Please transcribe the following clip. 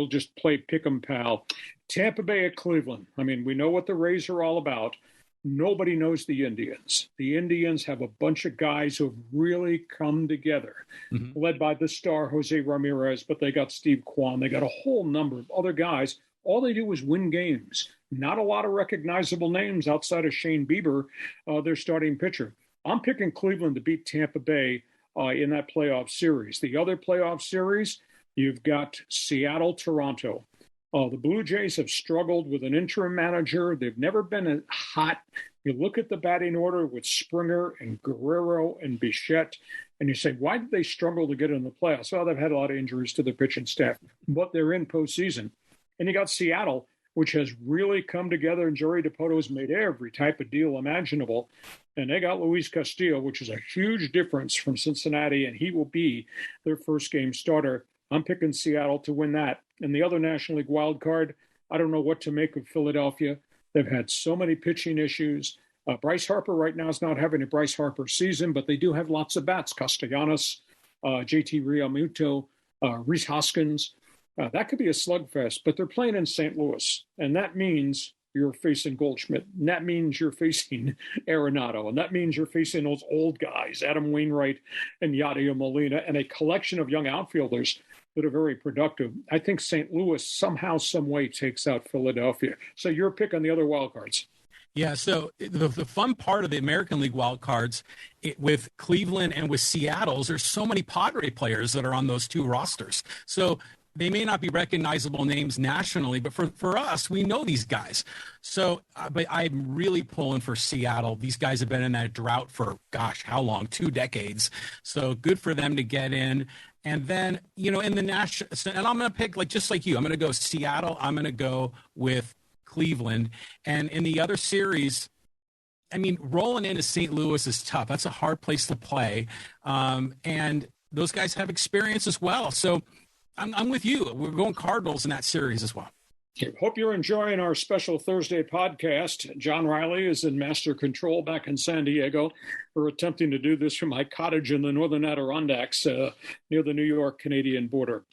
we'll just play pick 'em, pal. Tampa Bay at Cleveland. I mean, we know what the Rays are all about. Nobody knows the Indians. The Indians have a bunch of guys who have really come together, led by the star Jose Ramirez, but they got Steve Kwan. They got a whole number of other guys. All they do is win games. Not a lot of recognizable names outside of Shane Bieber, their starting pitcher. I'm picking Cleveland to beat Tampa Bay in that playoff series. The other playoff series, you've got Seattle-Toronto. The Blue Jays have struggled with an interim manager. They've never been as hot. You look at the batting order with Springer and Guerrero and Bichette, and you say, why did they struggle to get in the playoffs? Well, they've had a lot of injuries to their pitching staff, but they're in postseason. And you got Seattle, which has really come together, and Joey DePoto's made every type of deal imaginable. And they got Luis Castillo, which is a huge difference from Cincinnati, and he will be their first game starter. I'm picking Seattle to win that. And the other National League wild card, I don't know what to make of Philadelphia. They've had so many pitching issues. Bryce Harper right now is not having a Bryce Harper season, but they do have lots of bats. Castellanos, JT Realmuto, Rhys Hoskins. That could be a slugfest, but they're playing in St. Louis, and that means you're facing Goldschmidt, and that means you're facing Arenado, and that means you're facing those old guys, Adam Wainwright and Yadier Molina, and a collection of young outfielders that are very productive. I think St. Louis somehow, some way takes out Philadelphia. So your pick on the other wild cards. Yeah, so the fun part of the American League wild cards with Cleveland and with Seattle's, there's so many Padre players that are on those two rosters. So they may not be recognizable names nationally, but for us, we know these guys. So, but I'm really pulling for Seattle. These guys have been in that drought for, gosh, how long? 2 decades. So good for them to get in. And then, in the national, and I'm going to pick, just like you, I'm going to go Seattle. I'm going to go with Cleveland. And in the other series, I mean, rolling into St. Louis is tough. That's a hard place to play. And those guys have experience as well. So I'm with you. We're going Cardinals in that series as well. Hope you're enjoying our special Thursday podcast. John Riley is in master control back in San Diego. We're attempting to do this from my cottage in the northern Adirondacks near the New York-Canadian border.